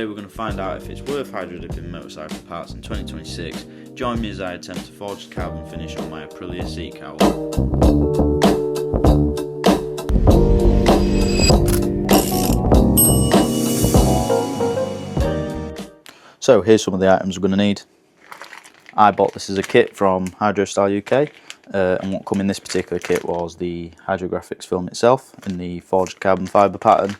today we're going to find out if it's worth hydro dipping motorcycle parts in 2026. Join me as I attempt to forge the carbon finish on my Aprilia cowl. So here's some of the items we're going to need. I bought this as a kit from Hydrostyle UK, and what come in this particular kit was the hydrographics film itself in the forged carbon fibre pattern,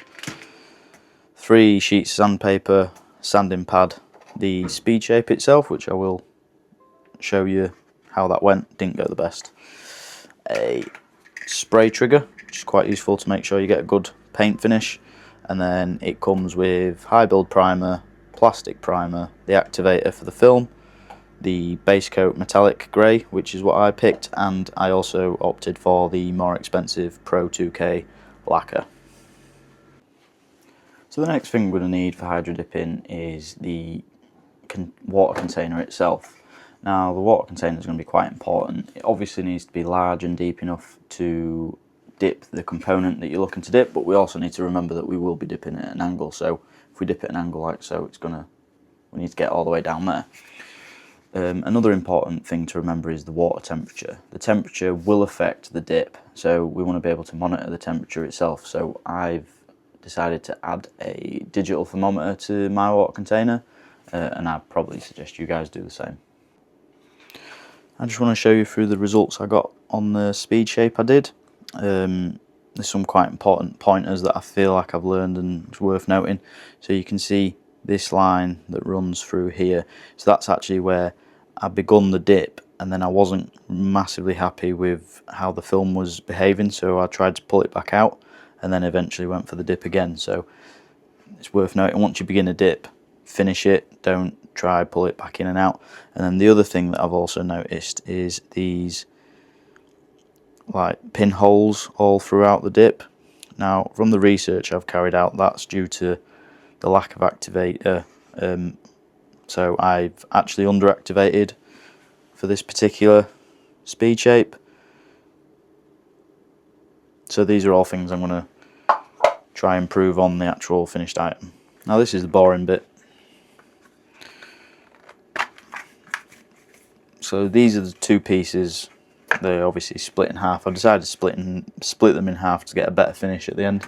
3 sheets of sandpaper, sanding pad, the speed shape itself, which I will show you how that went, didn't go the best, a spray trigger, which is quite useful to make sure you get a good paint finish, and then it comes with high build primer, plastic primer, the activator for the film, the base coat metallic grey, which is what I picked, and I also opted for the more expensive Pro 2K lacquer. So the next thing we're going to need for hydro dipping is the water container itself. Now the water container is going to be quite important. It obviously needs to be large and deep enough to dip the component that you're looking to dip, but we also need to remember that we will be dipping at an angle, so if we dip at an angle like so, we need to get all the way down there. Another important thing to remember is the water temperature. The temperature will affect the dip, so we want to be able to monitor the temperature itself. So I've decided to add a digital thermometer to my water container, and I'd probably suggest you guys do the same. I just want to show you through the results I got on the speed shape I did. There's some quite important pointers that I feel like I've learned and it's worth noting. So you can see this line that runs through here. So that's actually where I begun the dip, and then I wasn't massively happy with how the film was behaving, so I tried to pull it back out and then eventually went for the dip again. So it's worth noting, once you begin a dip, finish it, don't try pull it back in and out. And then the other thing that I've also noticed is these like pinholes all throughout the dip. Now from the research I've carried out, that's due to the lack of activator, so I've actually underactivated for this particular speed shape. So these are all things I'm going to try and improve on the actual finished item. Now this is the boring bit. So these are the 2 pieces. They're obviously split in half. I've decided to split them in half to get a better finish at the end.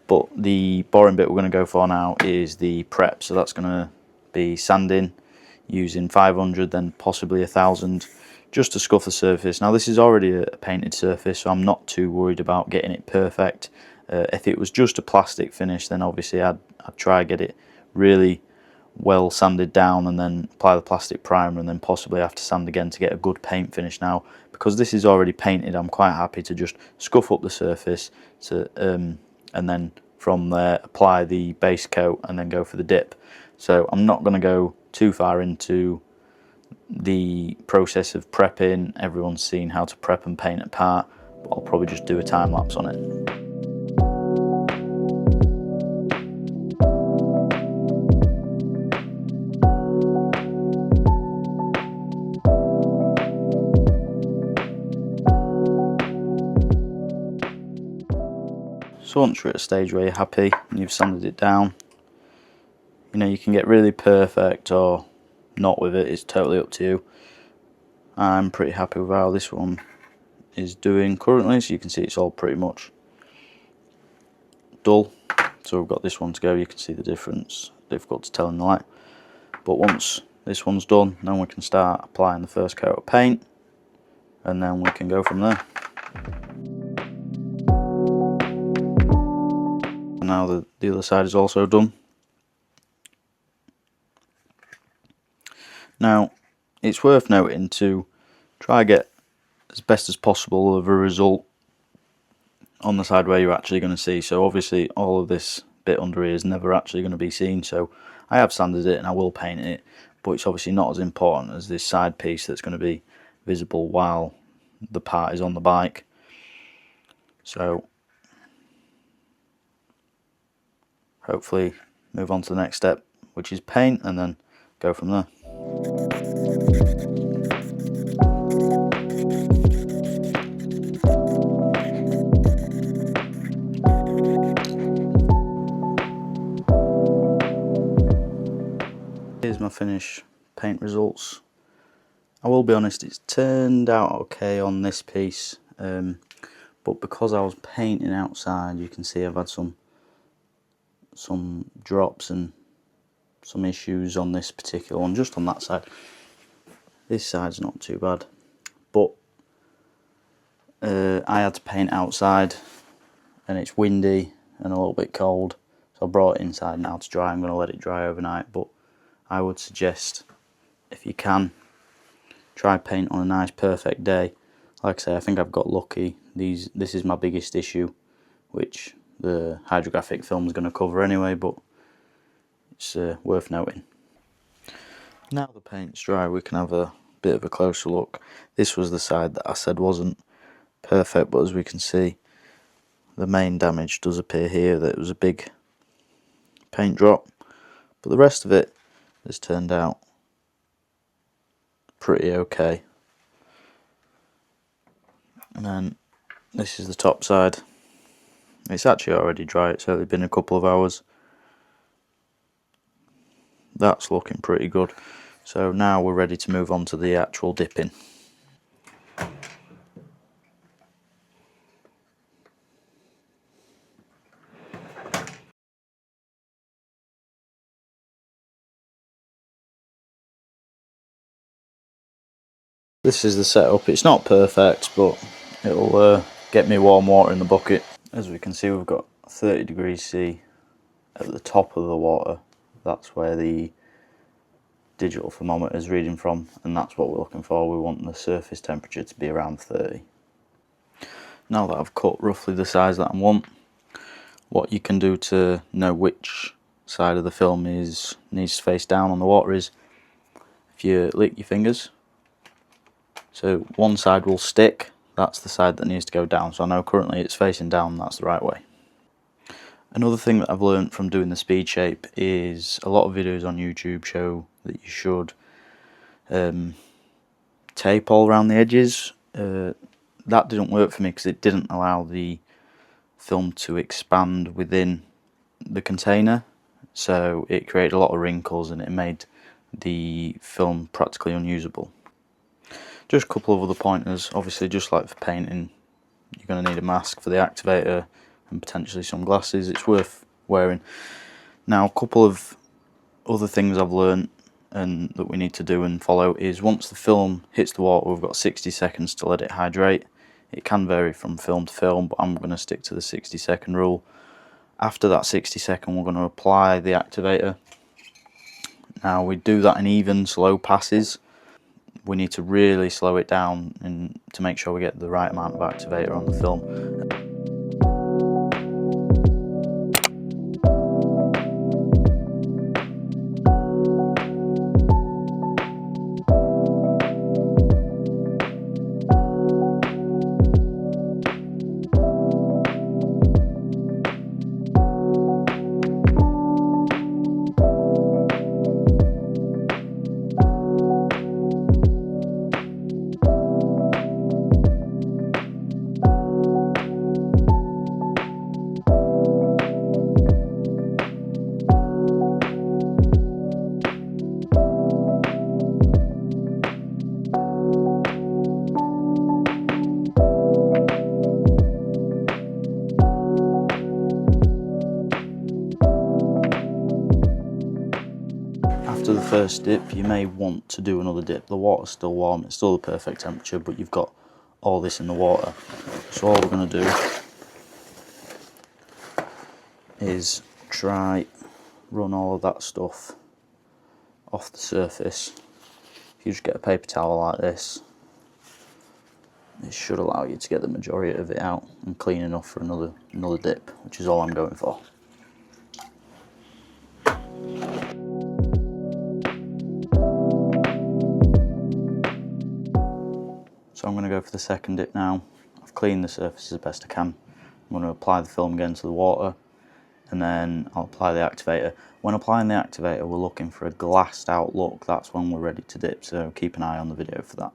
But the boring bit we're going to go for now is the prep. So that's going to be sanding using 500, then possibly 1000, just to scuff the surface. Now this is already a painted surface, so I'm not too worried about getting it perfect. If it was just a plastic finish, then obviously I'd try to get it really well sanded down and then apply the plastic primer, and then possibly have to sand again to get a good paint finish. Now because this is already painted, I'm quite happy to just scuff up the surface and then from there apply the base coat and then go for the dip. So I'm not going to go too far into the process of prepping. Everyone's seen how to prep and paint a part, but I'll probably just do a time lapse on it. So once you're at a stage where you're happy and you've sanded it down, you know, you can get really perfect or not with it, it's totally up to you. I'm pretty happy with how this one is doing currently, so you can see it's all pretty much dull. So we've got this one to go, you can see the difference, difficult to tell in the light. But once this one's done, then we can start applying the first coat of paint, and then we can go from there. And now the other side is also done. Now it's worth noting to try to get as best as possible of a result on the side where you're actually going to see. So obviously all of this bit under here is never actually going to be seen, so I have sanded it and I will paint it, but it's obviously not as important as this side piece that's going to be visible while the part is on the bike. So hopefully move on to the next step, which is paint, and then go from there. finish paint results. I will be honest, it's turned out okay on this piece, but because I was painting outside, you can see I've had some drops and some issues on this particular one, just on that side. This side's not too bad, but I had to paint outside and it's windy and a little bit cold, so I brought it inside now to dry. I'm going to let it dry overnight, but I would suggest, if you can, try paint on a nice perfect day. Like I say, I think I've got lucky. This is my biggest issue, which the hydrographic film is going to cover anyway, but it's worth noting. Now the paint's dry, we can have a bit of a closer look. This was the side that I said wasn't perfect, but as we can see, the main damage does appear here, that it was a big paint drop, but the rest of it has turned out pretty okay. And then this is the top side. It's actually already dry, it's only been a couple of hours. That's looking pretty good. So now we're ready to move on to the actual dipping. This is the setup. It's not perfect, but it'll get me warm water in the bucket. As we can see, we've got 30 degrees C at the top of the water. That's where the digital thermometer is reading from, and that's what we're looking for. We want the surface temperature to be around 30. Now that I've cut roughly the size that I want, what you can do to know which side of the film needs to face down on the water is if you lick your fingers. So one side will stick, that's the side that needs to go down. So I know currently it's facing down, that's the right way. Another thing that I've learned from doing the speed shape is a lot of videos on YouTube show that you should tape all around the edges. That didn't work for me because it didn't allow the film to expand within the container, so it created a lot of wrinkles and it made the film practically unusable. Just a couple of other pointers. Obviously, just like for painting, you're going to need a mask for the activator and potentially some glasses. It's worth wearing. Now, a couple of other things I've learned and that we need to do and follow is once the film hits the water, we've got 60 seconds to let it hydrate. It can vary from film to film, but I'm going to stick to the 60-second rule. After that 60-second, we're going to apply the activator. Now, we do that in even, slow passes. We need to really slow it down and to make sure we get the right amount of activator on the film. After the first dip, you may want to do another dip. The water's still warm, it's still the perfect temperature, but you've got all this in the water. So all we're going to do is try run all of that stuff off the surface. If you just get a paper towel like this, it should allow you to get the majority of it out and clean enough for another dip, which is all I'm going for. So I'm going to go for the second dip now. I've cleaned the surface as best I can. I'm going to apply the film again to the water, and then I'll apply the activator. When applying the activator, we're looking for a glassed out look. That's when we're ready to dip, so keep an eye on the video for that.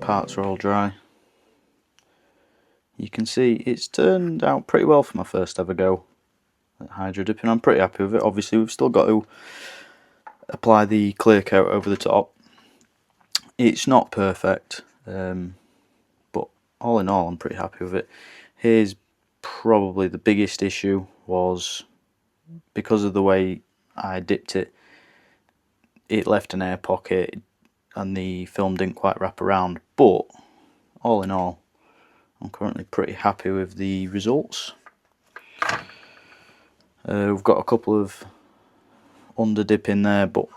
parts are all dry. You can see it's turned out pretty well for my first ever go at hydro dipping. I'm pretty happy with it. Obviously we've still got to apply the clear coat over the top. It's not perfect, but all in all I'm pretty happy with it. Here's probably the biggest issue, was because of the way I dipped it, it left an air pocket and the film didn't quite wrap around, but all in all I'm currently pretty happy with the results. We've got a couple of under dip in there, but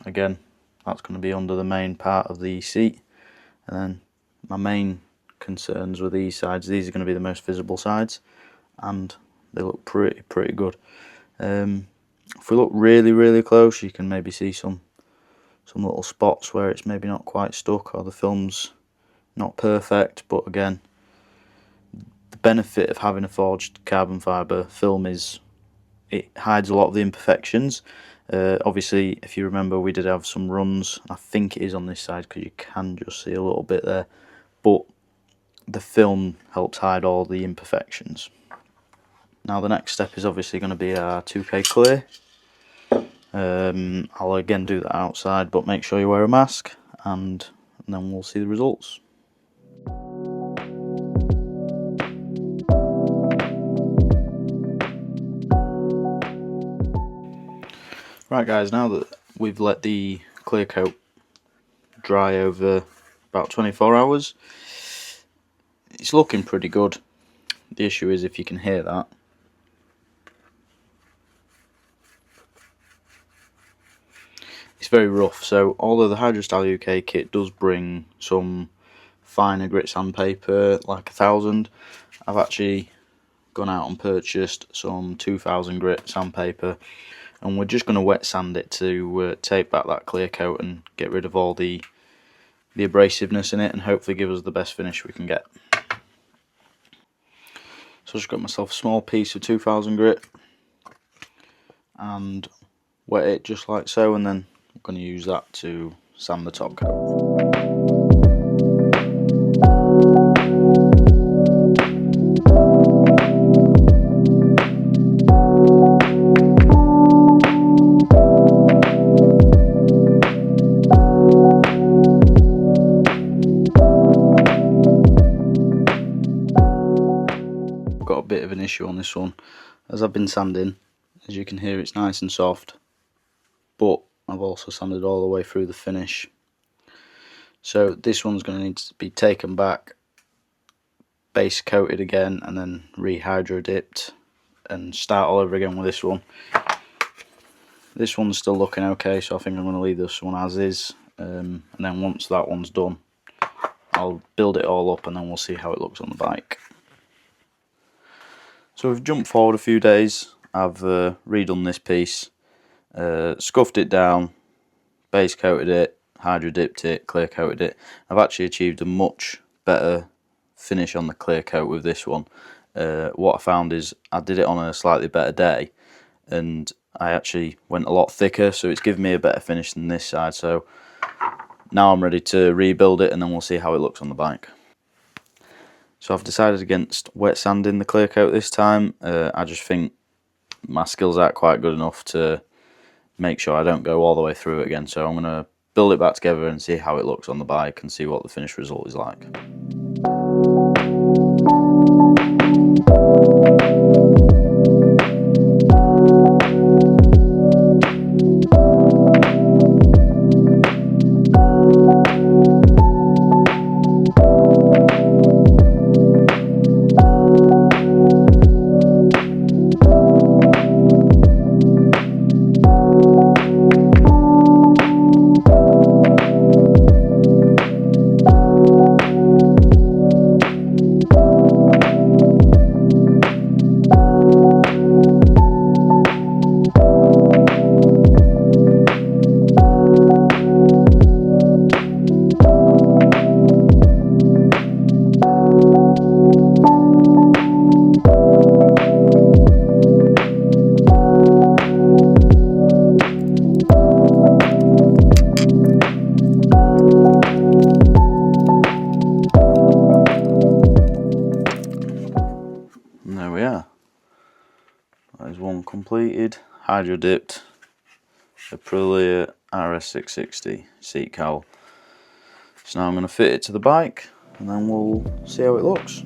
again that's going to be under the main part of the seat. And then my main concerns with these sides, these are going to be the most visible sides, and they look pretty good. If we look really close, you can maybe see some little spots where it's maybe not quite stuck or the film's not perfect, but again, the benefit of having a forged carbon fibre film is it hides a lot of the imperfections. Obviously, if you remember, we did have some runs. I think it is on this side because you can just see a little bit there, but the film helps hide all the imperfections. Now the next step is obviously going to be our 2K clear. I'll again do that outside, but make sure you wear a mask, and then we'll see the results. Right guys, now that we've let the clear coat dry over about 24 hours, it's looking pretty good. The issue is if you can hear that. It's very rough, so although the Hydrostyle UK kit does bring some finer grit sandpaper, like 1000, I've actually gone out and purchased some 2000 grit sandpaper, and we're just going to wet sand it to take back that clear coat and get rid of all the abrasiveness in it, and hopefully give us the best finish we can get. So I just got myself a small piece of 2000 grit and wet it just like so, and then I'm going to use that to sand the top coat. Got a bit of an issue on this one. As I've been sanding, as you can hear, it's nice and soft, but I've also sanded all the way through the finish. So this one's going to need to be taken back, base coated again, and then re-hydro dipped, and start all over again with this one. This one's still looking okay, so I think I'm going to leave this one as is, and then once that one's done, I'll build it all up and then we'll see how it looks on the bike. So we've jumped forward a few days. I've redone this piece, scuffed it down, base coated it, hydro dipped it, clear coated it. I've actually achieved a much better finish on the clear coat with this one. What I found is I did it on a slightly better day, and I actually went a lot thicker, so it's given me a better finish than this side. So now I'm ready to rebuild it, and then we'll see how it looks on the bike. So I've decided against wet sanding the clear coat this time. I just think my skills aren't quite good enough to make sure I don't go all the way through it again. So I'm going to build it back together and see how it looks on the bike and see what the finished result is like. completed hydro dipped Aprilia RS 660 seat cowl. So now I'm going to fit it to the bike and then we'll see how it looks.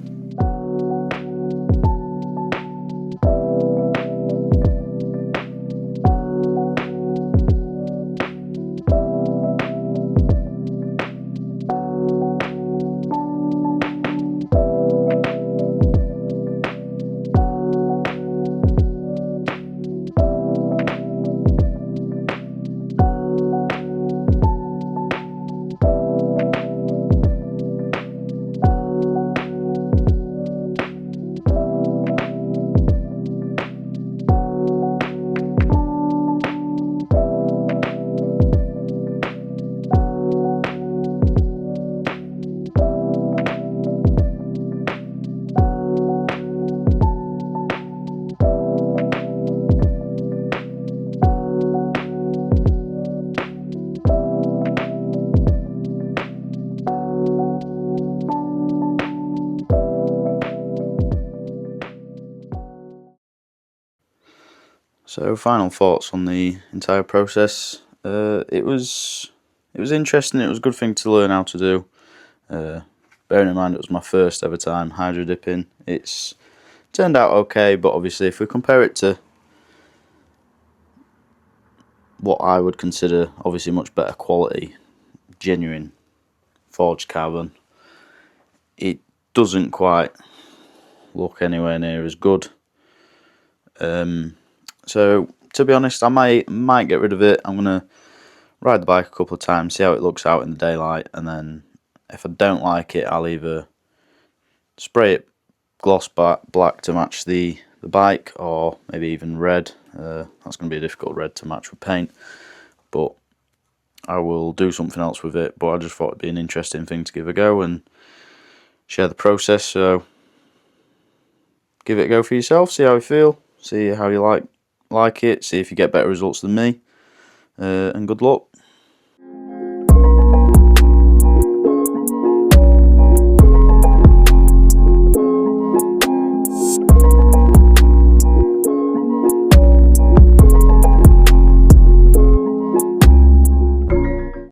So final thoughts on the entire process. It was interesting. It was a good thing to learn how to do. Bearing in mind it was my first ever time hydro dipping. It's turned out okay, but obviously if we compare it to what I would consider obviously much better quality, genuine forged carbon, it doesn't quite look anywhere near as good. So to be honest, I might get rid of it. I'm gonna ride the bike a couple of times, see how it looks out in the daylight, and then if I don't like it, I'll either spray it gloss black to match the bike, or maybe even red. That's going to be a difficult red to match with paint, but I will do something else with it. But I just thought it'd be an interesting thing to give a go and share the process. So give it a go for yourself, see how you feel, see how you like it, see if you get better results than me, and good luck.